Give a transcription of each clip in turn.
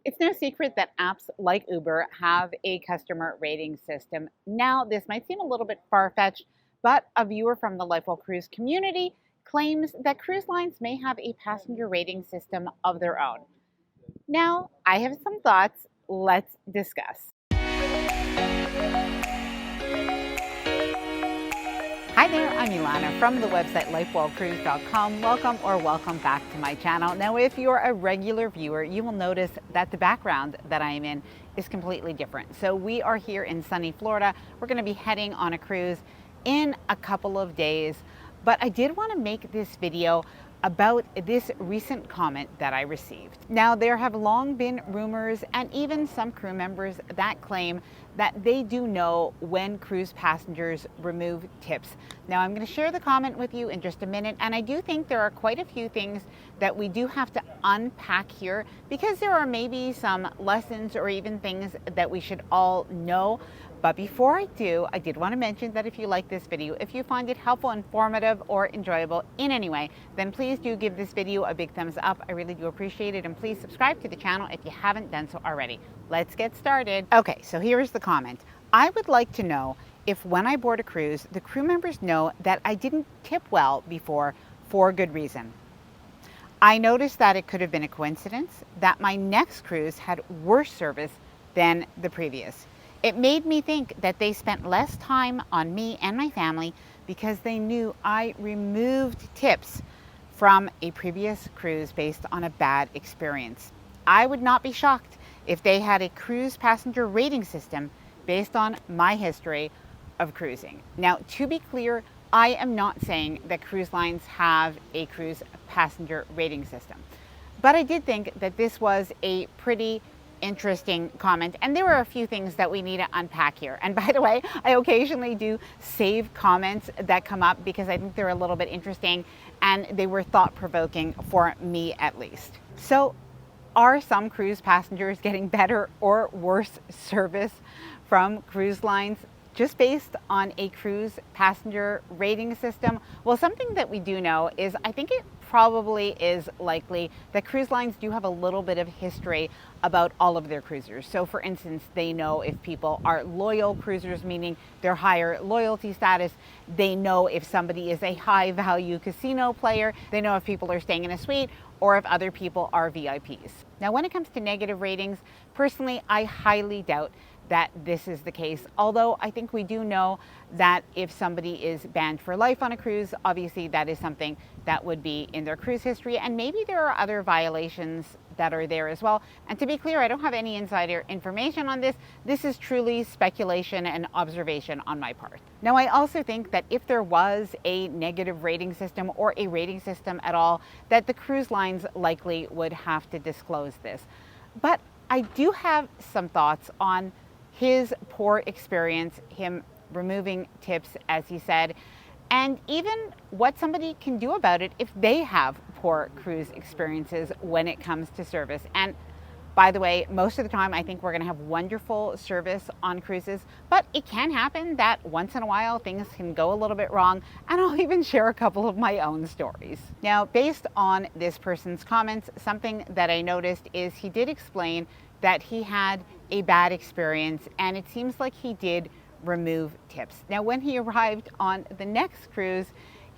It's no secret that apps like Uber have a customer rating system. Now, this might seem a little bit far fetched, but a viewer from the Lifewell Cruise community claims that cruise lines may have a passenger rating system of their own. Now, I have some thoughts. Let's discuss. Hi there, I'm Ilana from the website lifewellcruise.com. Welcome back to my channel. Now, if you're a regular viewer, you will notice that the background that I am in is completely different. So we are here in sunny Florida. We're going to be heading on a cruise in a couple of days. But I did want to make this video about this recent comment that I received. Now, there have long been rumors and even some crew members that claim that they do know when cruise passengers remove tips. Now, I'm going to share the comment with you in just a minute, and I do think there are quite a few things that we do have to unpack here because there are maybe some lessons or even things that we should all know. But before I do, I did want to mention that if you like this video, if you find it helpful, informative, or enjoyable in any way, then please do give this video a big thumbs up. I really do appreciate it. And please subscribe to the channel if you haven't done so already. Let's get started. Okay, so here's the comment. I would like to know if when I board a cruise, the crew members know that I didn't tip well before for good reason. I noticed that it could have been a coincidence that my next cruise had worse service than the previous. It made me think that they spent less time on me and my family because they knew I removed tips from a previous cruise based on a bad experience. I would not be shocked if they had a cruise passenger rating system based on my history of cruising. Now, to be clear, I am not saying that cruise lines have a cruise passenger rating system, but I did think that this was a pretty interesting comment, and there were a few things that we need to unpack here. And by the way, I occasionally do save comments that come up because I think they're a little bit interesting and they were thought-provoking for me at least. So, are some cruise passengers getting better or worse service from cruise lines just based on a cruise passenger rating system? Well, something that we do know is I think it probably is likely that cruise lines do have a little bit of history about all of their cruisers. So for instance, they know if people are loyal cruisers, meaning they're higher loyalty status. They know if somebody is a high value casino player. They know if people are staying in a suite or if other people are VIPs. Now, when it comes to negative ratings, personally, I highly doubt that this is the case. Although I think we do know that if somebody is banned for life on a cruise, obviously that is something that would be in their cruise history, and maybe there are other violations that are there as well. And to be clear, I don't have any insider information on this. This is truly speculation and observation on my part. Now, I also think that if there was a negative rating system or a rating system at all, that the cruise lines likely would have to disclose this. But I do have some thoughts on his poor experience, him removing tips, as he said, and even what somebody can do about it if they have poor cruise experiences when it comes to service. And by the way, most of the time, I think we're going to have wonderful service on cruises, but it can happen that once in a while things can go a little bit wrong, and I'll even share a couple of my own stories. Now, based on this person's comments, something that I noticed is he did explain that he had a bad experience, and it seems like he did remove tips. Now, when he arrived on the next cruise,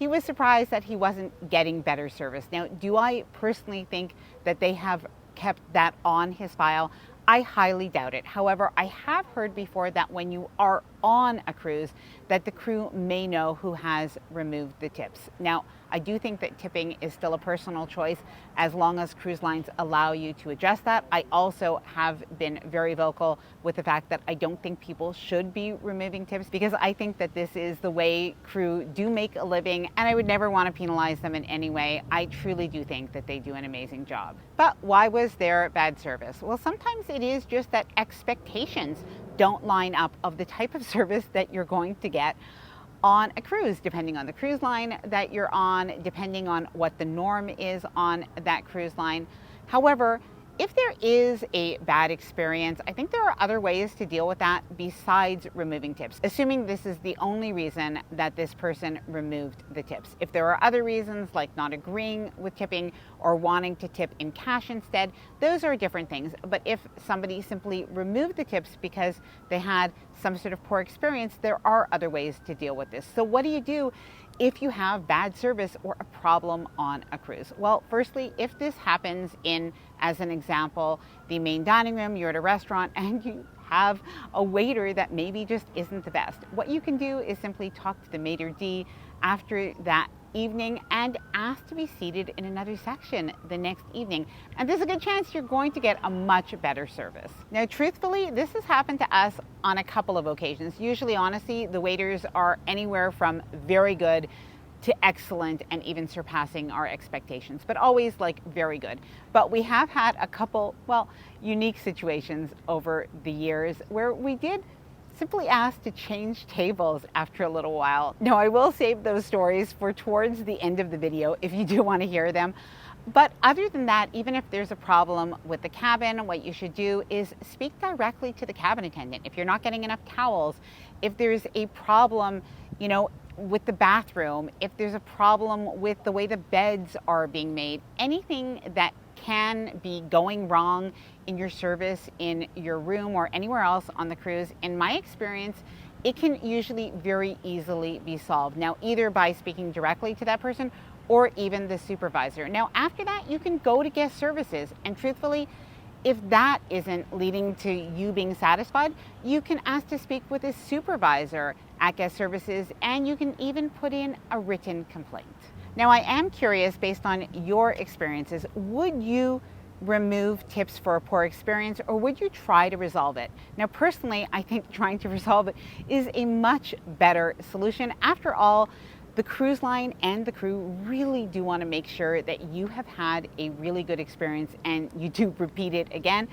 he was surprised that he wasn't getting better service. Now, do I personally think that they have kept that on his file? I highly doubt it. However, I have heard before that when you are on a cruise, that the crew may know who has removed the tips. Now, I do think that tipping is still a personal choice as long as cruise lines allow you to adjust that. I also have been very vocal with the fact that I don't think people should be removing tips because I think that this is the way crew do make a living, and I would never want to penalize them in any way. I truly do think that they do an amazing job. But why was there bad service? Well, sometimes it is just that expectations don't line up of the type of service that you're going to get on a cruise, depending on the cruise line that you're on, depending on what the norm is on that cruise line. However, If there is a bad experience, I think there are other ways to deal with that besides removing tips, assuming this is the only reason that this person removed the tips. If there are other reasons like not agreeing with tipping or wanting to tip in cash instead, those are different things. But if somebody simply removed the tips because they had some sort of poor experience, there are other ways to deal with this. So what do you do if you have bad service or a problem on a cruise? Well, firstly, if this happens in, as an example, the main dining room, you're at a restaurant and you have a waiter that maybe just isn't the best, what you can do is simply talk to the maitre d' after that evening and ask to be seated in another section the next evening. And there's a good chance you're going to get a much better service. Now, truthfully, this has happened to us on a couple of occasions. Usually, honestly, the waiters are anywhere from very good to excellent and even surpassing our expectations, but always like very good. But we have had a couple, well, unique situations over the years where we did simply asked to change tables after a little while. Now, I will save those stories for towards the end of the video if you do want to hear them. But other than that, even if there's a problem with the cabin, what you should do is speak directly to the cabin attendant. If you're not getting enough towels, if there's a problem, with the bathroom, if there's a problem with the way the beds are being made, anything that can be going wrong in your service, in your room, or anywhere else on the cruise, in my experience, it can usually very easily be solved. Now, either by speaking directly to that person or even the supervisor. Now, after that, you can go to guest services, and truthfully, if that isn't leading to you being satisfied, you can ask to speak with a supervisor at guest services, and you can even put in a written complaint. Now, I am curious, based on your experiences, would you remove tips for a poor experience, or would you try to resolve it? Now, personally, I think trying to resolve it is a much better solution. After all, the cruise line and the crew really do want to make sure that you have had a really good experience and you do repeat it again.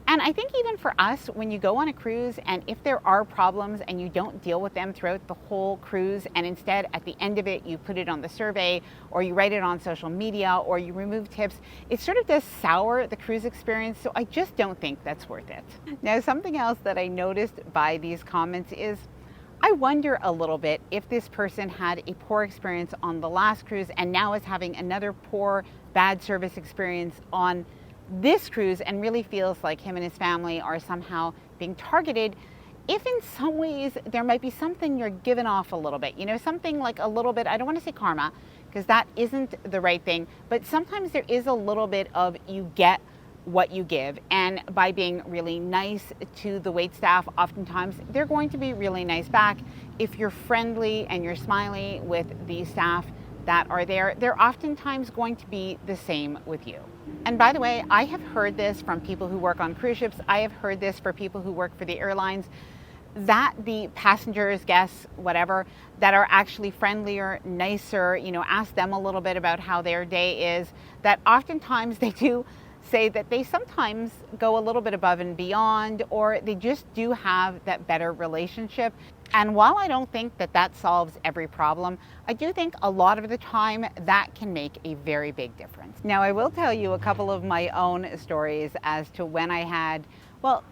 And I think even for us, when you go on a cruise and if there are problems and you don't deal with them throughout the whole cruise, and instead at the end of it you put it on the survey or you write it on social media or you remove tips, it sort of does sour the cruise experience. So I just don't think that's worth it. Now, something else that I noticed by these comments is I wonder a little bit if this person had a poor experience on the last cruise and now is having another poor, bad service experience on this cruise and really feels like him and his family are somehow being targeted. If in some ways there might be something you're giving off a little bit, something like a little bit, I don't want to say karma, because that isn't the right thing, but sometimes there is a little bit of you get what you give. And by being really nice to the wait staff, oftentimes they're going to be really nice back. If you're friendly and you're smiley with the staff that are there, they're oftentimes going to be the same with you. And by the way, I have heard this from people who work on cruise ships. I have heard this for people who work for the airlines, that the passengers, guests, whatever, that are actually friendlier, nicer, ask them a little bit about how their day is, that oftentimes they do say that they sometimes go a little bit above and beyond, or they just do have that better relationship. And while I don't think that that solves every problem, I do think a lot of the time that can make a very big difference. Now, I will tell you a couple of my own stories as to when I had,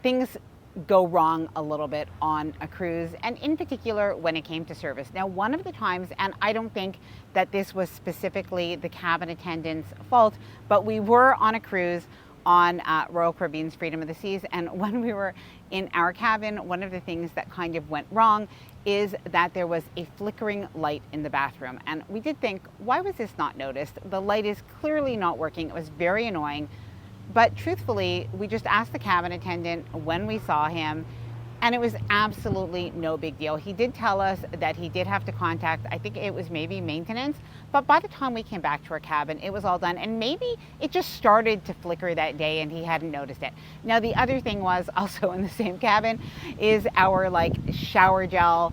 things go wrong a little bit on a cruise, and in particular when it came to service. Now, one of the times, and I don't think that this was specifically the cabin attendant's fault, but we were on a cruise on Royal Caribbean's Freedom of the Seas, and when we were in our cabin, one of the things that kind of went wrong is that there was a flickering light in the bathroom, and we did think, why was this not noticed? The light is clearly not working. It was very annoying. But truthfully, we just asked the cabin attendant when we saw him, and it was absolutely no big deal. He did tell us that he did have to contact, I think it was maybe maintenance, but by the time we came back to our cabin, it was all done. And maybe it just started to flicker that day and he hadn't noticed it. Now, the other thing was also in the same cabin is our shower gel,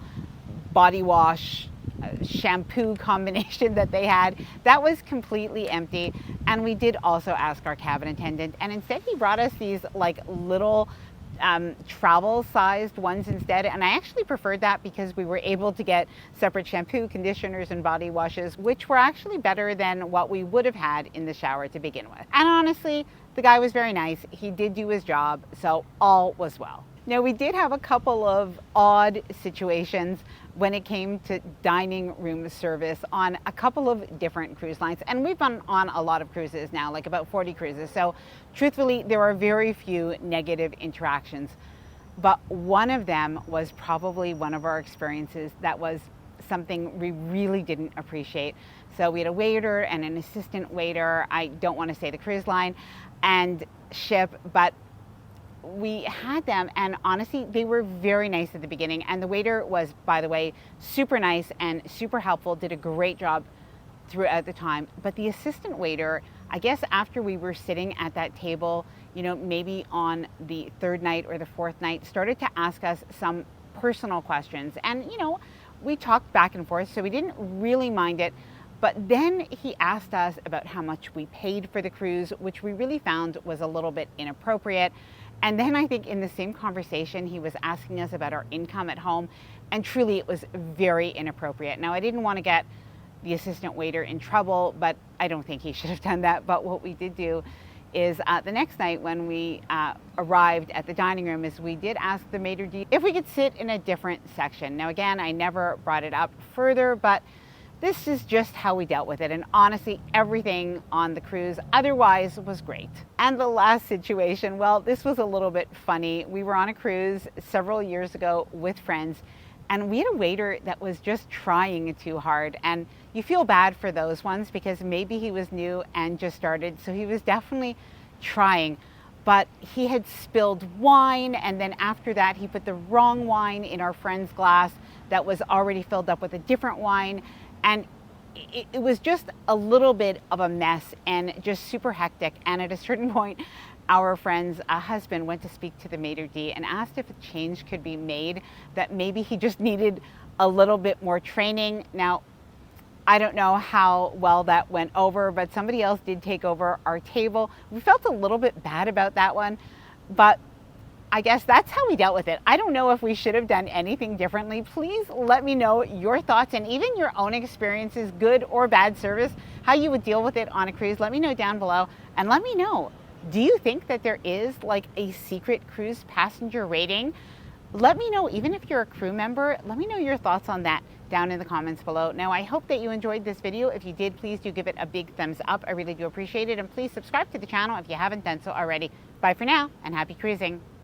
body wash, shampoo combination that they had. That was completely empty. And we did also ask our cabin attendant, and instead he brought us these little travel sized ones instead. And I actually preferred that because we were able to get separate shampoo, conditioners, and body washes, which were actually better than what we would have had in the shower to begin with. And honestly, The guy was very nice. He did do his job, so all was well. Now, we did have a couple of odd situations when it came to dining room service on a couple of different cruise lines. And we've been on a lot of cruises now, like about 40 cruises. So truthfully, there are very few negative interactions. But one of them was probably one of our experiences that was something we really didn't appreciate. So we had a waiter and an assistant waiter. I don't want to say the cruise line and ship, but we had them, and honestly, they were very nice at the beginning. And the waiter was, by the way, super nice and super helpful, did a great job throughout the time. But the assistant waiter, I guess after we were sitting at that table, maybe on the third night or the fourth night, started to ask us some personal questions. And, we talked back and forth, so we didn't really mind it. But then he asked us about how much we paid for the cruise, which we really found was a little bit inappropriate. And then I think in the same conversation, he was asking us about our income at home. And truly, it was very inappropriate. Now, I didn't want to get the assistant waiter in trouble, but I don't think he should have done that. But what we did do is the next night when we arrived at the dining room is we did ask the maitre d' if we could sit in a different section. Now, again, I never brought it up further, but this is just how we dealt with it. And honestly, everything on the cruise otherwise was great. And the last situation, well, this was a little bit funny. We were on a cruise several years ago with friends, and we had a waiter that was just trying too hard. And you feel bad for those ones because maybe he was new and just started. So he was definitely trying, but he had spilled wine. And then after that, he put the wrong wine in our friend's glass that was already filled up with a different wine. And it was just a little bit of a mess and just super hectic. And at a certain point, our friend's husband went to speak to the maitre d' and asked if a change could be made, that maybe he just needed a little bit more training. Now, I don't know how well that went over, but somebody else did take over our table. We felt a little bit bad about that one, but I guess that's how we dealt with it. I don't know if we should have done anything differently. Please let me know your thoughts and even your own experiences, good or bad service, how you would deal with it on a cruise. Let me know down below, and let me know, do you think that there is like a secret cruise passenger rating? Let me know, even if you're a crew member, let me know your thoughts on that down in the comments below. Now, I hope that you enjoyed this video. If you did, please do give it a big thumbs up. I really do appreciate it. And please subscribe to the channel if you haven't done so already. Bye for now, and happy cruising.